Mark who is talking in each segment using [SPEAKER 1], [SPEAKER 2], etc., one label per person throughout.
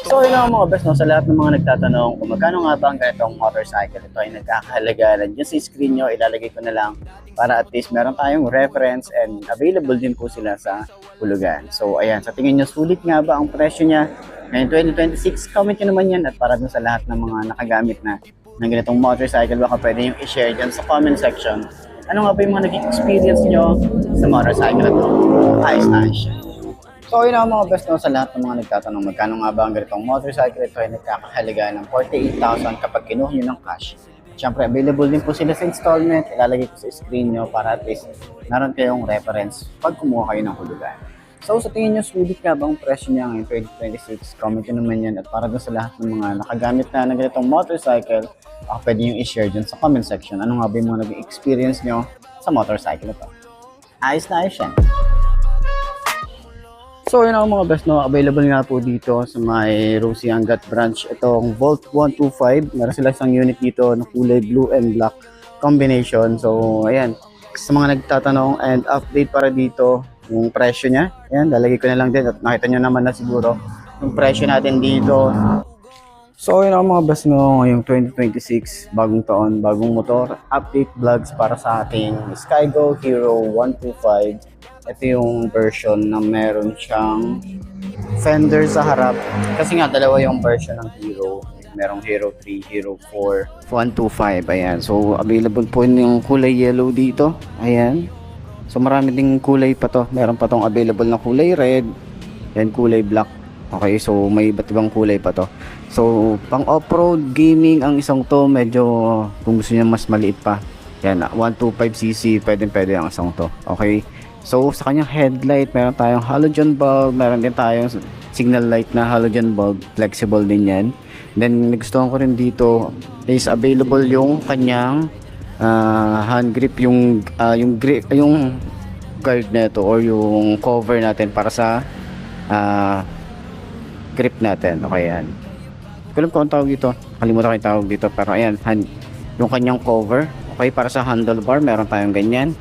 [SPEAKER 1] So yun ang mga best, no, sa lahat ng mga nagtatanong kung magkano nga ba ang ganitong motorcycle, ito ay nagkakahalaga. Dyan sa screen nyo, ilalagay ko na lang para at least meron tayong reference and available din po sila sa hulugan. So ayan, sa tingin nyo, sulit nga ba ang presyo niya ngayon 2026? Comment nyo naman yan, at para dun sa lahat ng mga nakagamit na ng ganitong motorcycle, baka pwede yung i-share dyan sa comment section. Ano nga ba yung mga naging experience nyo sa motorcycle na to? Ayos na siya. So yun ang mga best, no, sa lahat ng mga nagtatanong magkano nga ba ang ganitong motorcycle, ito ay nagkakahalaga ng 48,000 kapag kinuha nyo ng cash. Siyempre available din po sila sa installment, ilalagay ko sa screen nyo para at least naroon kayong reference pag kumuha kayo ng hulugan. So sa tingin nyo, sulit nga ba ang presyo niya ngayon 2026? Comment nyo naman yan, at para dun sa lahat ng mga nakagamit na ng ganitong motorcycle, pwede nyo i-share dyan sa comment section. Ano nga ba yung mga naging experience nyo sa motorcycle ito? Ayos na ayos yan. So yun ang mga best, no, available nga po dito sa may Rosie Angat branch. Itong Volt 125, meron sila isang unit dito na kulay blue and black combination. So ayan, sa mga nagtatanong and update para dito, yung presyo niya, ayan, lalagay ko na lang din at nakita nyo naman na siguro yung presyo natin dito. So yun ang mga best, no, ngayong 2026, bagong taon, bagong motor, update vlogs para sa ating Skygo Hero 125. Ito yung version na meron siyang fender sa harap. Kasi nga dalawa yung version ng Hero. Merong Hero 3, Hero 4, 125. Ayan. So available po yung kulay yellow dito. Ayan. So marami ding kulay pa to. Meron pa tong available na kulay red. Yan, kulay black. Okay, so may iba't ibang kulay pa to. So pang off-road gaming ang isang to. Medyo kung gusto niya mas maliit pa. Yan, 125cc. Pwede ang isang to. Okay. So sa kanyang headlight, meron tayong halogen bulb, meron din tayong signal light na halogen bulb, flexible din yan. Then nagustuhan ko rin dito is available yung kanyang hand grip, yung grip, yung guard nito or yung cover natin para sa grip natin. Okay, yan. Kulang ko ang tawag dito, kalimutan ko yung tawag dito, pero ayan, yung kanyang cover. Okay, para sa handlebar, meron tayong ganyan.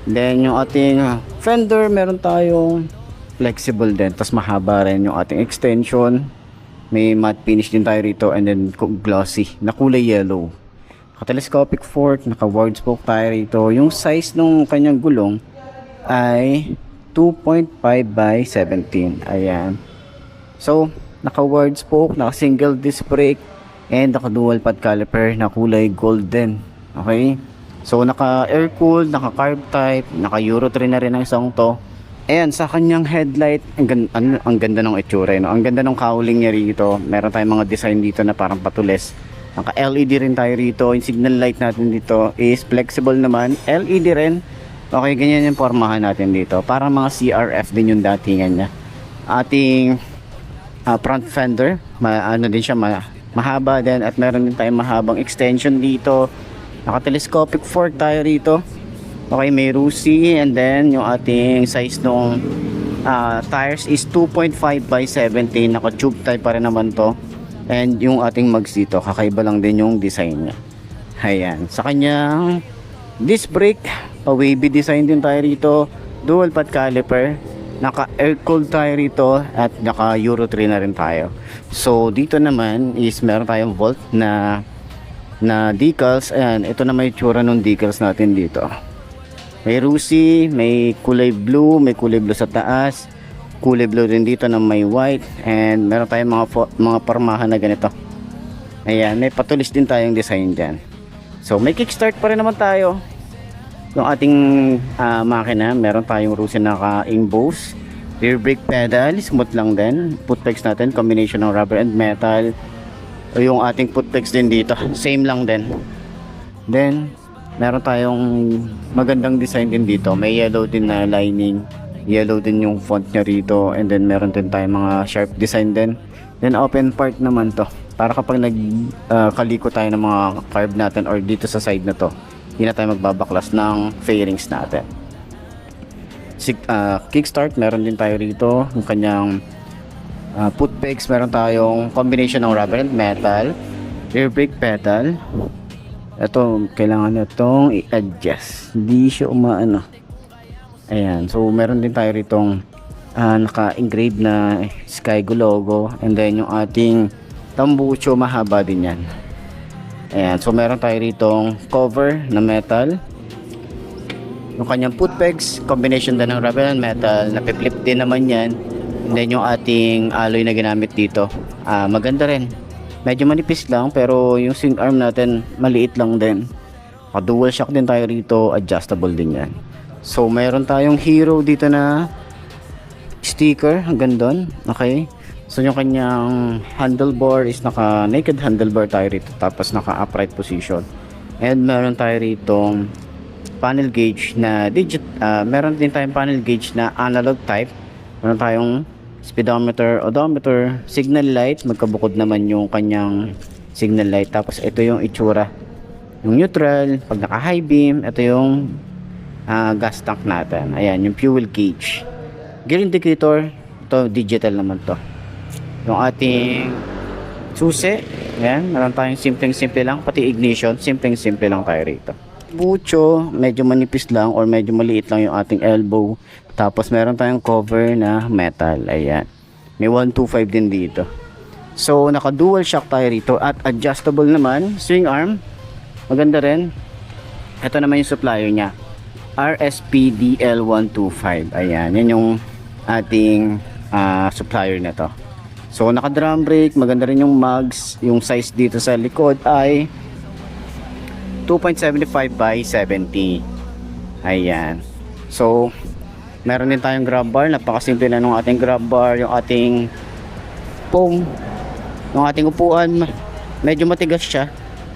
[SPEAKER 1] Then yung ating fender, meron tayong flexible din, tapos mahaba rin yung ating extension. May matte finish din tayo rito, and then glossy na kulay yellow. Naka-telescopic fork, naka-ward spoke tayo rito. Yung size ng kanyang gulong ay 2.5 by 17. Ayan. So naka-ward spoke, naka-single disc brake, and naka-dual pad caliper na kulay golden. Okay. So naka air cooled, naka carb type, naka Euro 3 na rin ang isang to. Ayan, sa kanyang headlight, ang ganda ng itsura, no? Ang ganda ng cowling niya rito. Meron tayong mga design dito na parang patulis. Naka LED rin tayo rito. Yung signal light natin dito is flexible naman, LED rin. Okay, ganyan yung formahan natin dito. Parang mga CRF din yung datingan niya. Ating front fender, ano din siya, mahaba din, at meron din tayong mahabang extension dito. Naka-telescopic fork tayo rito. Okay, may Rosie, and then yung ating size ng tires is 2.5 by 17. Naka-tube type pa rin naman to. And yung ating mags dito, kakaiba lang din yung design niya. Ayan. Sa kanyang disc brake, pa-wavy design din tayo rito. Dual pad caliper. Naka-air cooled tayo rito, at naka-Euro 3 na rin tayo. So dito naman is meron tayong Volt na decals. Ayan, ito na may tsura ng decals natin dito. May Rosie, may kulay blue sa taas, kulay blue din dito na may white, and meron tayong mga parmahan na ganito. Ayan, may patulis din tayong design dyan. So may kickstart pa rin naman tayo. Yung ating makina, meron tayong Rosie na naka-emboss, rear brake pedal, smooth lang din. Footpegs natin, combination ng rubber and metal. Yung ating footpegs din dito, same lang din. Then meron tayong magandang design din dito. May yellow din na lining, yellow din yung font nya rito, and then meron din tayong mga sharp design din. Then open part naman to, para kapag kaliko tayo ng mga carb natin or dito sa side na to, hindi na tayo magbabaklas ng fairings natin. Kickstart, meron din tayo rito. Yung kanyang footpegs, meron tayong combination ng rubber and metal. Rear brake pedal, ito kailangan itong i-adjust, hindi siya umaano. Ayan, so meron din tayo ritong naka-engrave na Skygo logo, and then yung ating tambucho mahaba din yan. Ayan, so meron tayo ritong cover na metal, yung kanyang foot pegs, combination din ng rubber and metal, napiflip din naman yan. And then yung ating alloy na ginamit dito, maganda rin, medyo manipis lang, pero yung swing arm natin maliit lang din. Dual shock din tayo rito, adjustable din yan. So meron tayong Hero dito na sticker hanggang doon. Okay, so yung kanyang handlebar is naka naked handlebar tayo rito, tapos naka upright position. And meron tayo rito panel gauge na meron din tayong panel gauge na analog type. Meron tayong speedometer, odometer, signal light, magkabukod naman yung kanyang signal light. Tapos ito yung itsura, yung neutral, pag naka high beam, ito yung gas tank natin. Ayan, yung fuel gauge. Gear indicator, ito digital naman to. Yung ating susi, ayan, meron tayong simple lang, pati ignition, simple lang tayo rito. Bucho, medyo manipis lang or medyo maliit lang yung ating elbow. Tapos meron tayong cover na metal, ayan. May 125 din dito. So naka dual shock tayo rito at adjustable naman, swing arm. Maganda rin. Ito naman yung supplier niya, RSPDL125. Ayan, yan yung ating supplier na to. So naka drum brake, maganda rin yung mugs. Yung size dito sa likod ay 2.75 by 70. Ayan. So meron din tayong grab bar, napakasimple na ng ating grab bar. Yung ating foam, yung ating upuan, medyo matigas siya.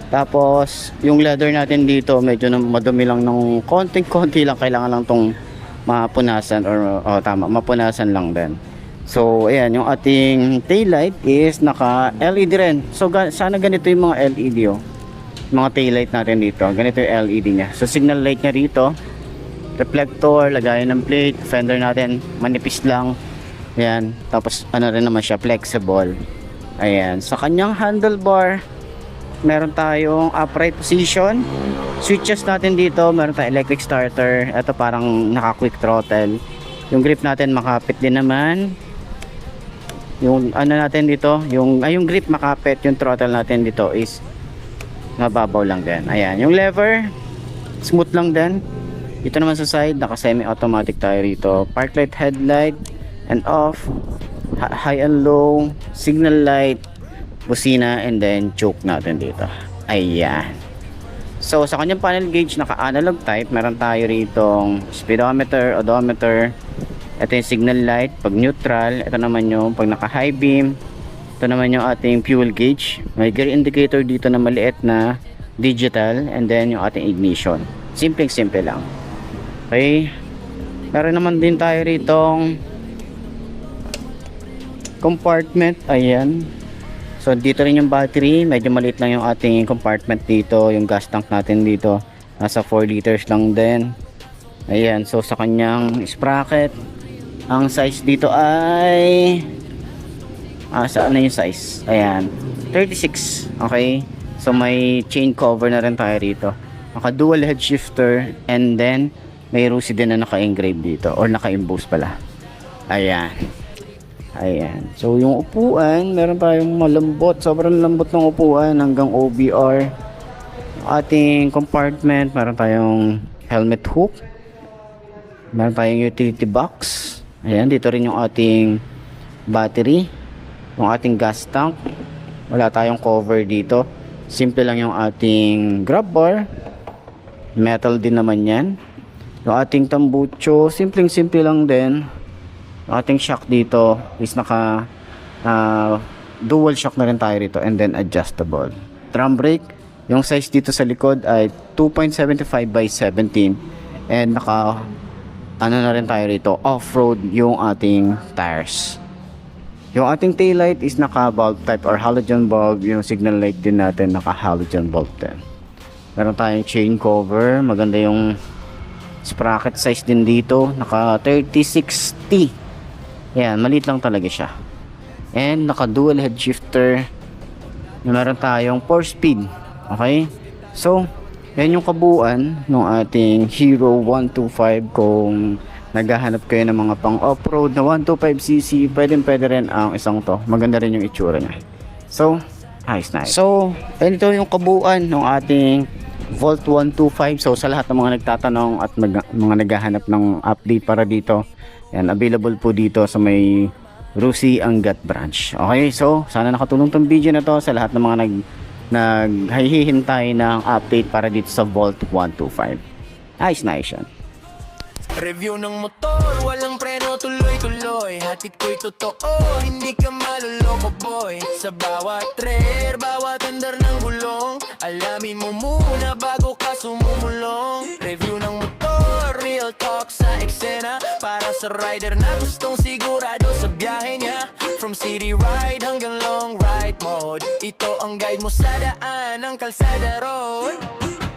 [SPEAKER 1] Tapos yung leather natin dito medyo madumi lang, ng konti lang, kailangan lang tong mapunasan or mapunasan lang din. So ayan, yung ating tail light is naka LED rin. So sana ganito yung mga LED mga tail light natin dito. Ganito yung LED nya. So signal light nya rito, reflector, lagayan ng plate, fender natin manipis lang. Ayan, tapos ano rin naman siya, flexible. Ayan, sa kanyang handlebar meron tayong upright position. Switches natin dito, meron tayong electric starter. Ito parang naka quick throttle. Yung grip natin makapit din naman. Yung ano natin dito, yung grip makapit. Yung throttle natin dito is mababaw lang din. Ayan, yung lever smooth lang din. Dito naman sa side, naka semi automatic tayo rito. Park light, headlight and off, high and low, signal light, busina, and then choke natin dito. Ayan. So sa kanyang panel gauge, naka analog type, meron tayo ritong speedometer, odometer. Ito yung signal light pag neutral. Ito naman yung pag naka high beam. Ito naman yung ating fuel gauge. May gear indicator dito na maliit na digital, and then yung ating ignition. Simple lang. Okay, meron naman din tayo ritong compartment. Ayan. So dito rin yung battery, medyo maliit lang yung ating compartment dito. Yung gas tank natin dito nasa 4 liters lang din. Ayan, so sa kanyang sprocket, ang size dito ay saan na yung size? Ayan, 36. Okay, so may chain cover na rin tayo rito. Naka dual head shifter, and then may Rusi din na naka-engrave dito, or naka-emboss pala. Ayan. Ayan. So yung upuan, meron tayong malambot, sobrang lambot ng upuan hanggang OBR. Ating compartment, meron tayong helmet hook. Meron tayong utility box. Ayan, dito rin yung ating battery, yung ating gas tank. Wala tayong cover dito. Simple lang yung ating grab bar. Metal din naman yan. Yung ating tambucho, simple lang din. Ating shock dito is naka dual shock na rin tayo rito, and then adjustable. Drum brake, yung size dito sa likod ay 2.75 by 17, and naka ano na rin tayo rito, off-road yung ating tires. Yung ating tail light is naka bulb type or halogen bulb. Yung signal light din natin naka halogen bulb din. Meron tayong chain cover, maganda yung sprocket size din dito, naka 3060. Ayan, maliit lang talaga siya. And naka dual head shifter. Meron tayong 4 speed. Okay, so yan yung kabuuan ng ating Hero 125 kung naghahanap kayo ng mga pang off-road na 125cc, pwede rin ang isang to. Maganda rin yung itsura niya. So, nice. So, ito yung kabuuan ng ating Volt 125. So, sa lahat ng mga nagtatanong at mga naghahanap ng update para dito, yan, available po dito sa may Rusi Angat branch. Okay, so sana nakatulong tong video na to sa lahat ng mga naghihintay ng update para dito sa Volt 125. Nice yan.
[SPEAKER 2] Review ng motor, walang preno, tuloy-tuloy. Hatid ko'y totoo, hindi ka maluloko boy. Sa bawat trailer, bawat andar ng gulong, alamin mo muna bago ka sumumulong. Review ng motor, real talk sa eksena, para sa rider na gustong sigurado sa biyahe niya. From city ride hanggang long ride mode, ito ang guide mo sa daan ng kalsada road.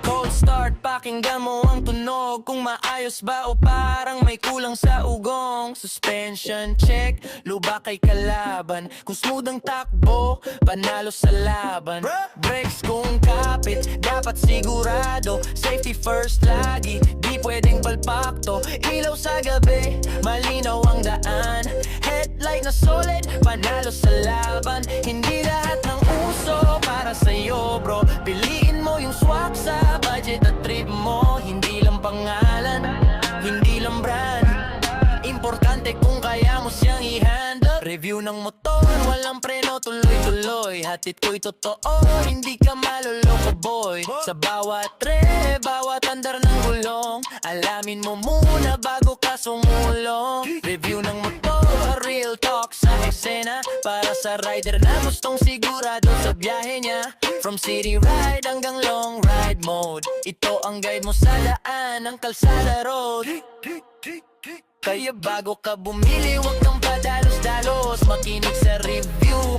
[SPEAKER 2] Cold start, pakinggan mo ang tunog, kung maayos ba o parang may kulang sa ugong. Suspension check, lubak kay kalaban, kung smooth ang takbo, panalo sa laban. Brakes kung kapit, dapat sigurado, safety first lagi, di pwedeng palpakto. Ilaw sa gabi, malinaw ang daan, headlight na solid, panalo sa laban. Hindi lahat ng uso para sa'yo bro, piliin mo yung swak sa budget at trip mo. Hindi lang pangalan, hindi lang brand, importante kung kaya mo siyang i-handle. Review ng motor, walang preno, tuloy-tuloy. Hatid ko'y totoo, hindi ka maluloko boy. Sa bawat bawat andar ng gulong, alamin mo muna bago ka sumulong. Review ng motor, real talk sa eksena, para sa rider na gustong sigurado sa biyahe niya. From city ride hanggang long ride mode, ito ang guide mo sa daan ng kalsada road. Kaya bago ka bumili, huwag kang padalos-dalos, makinig sa review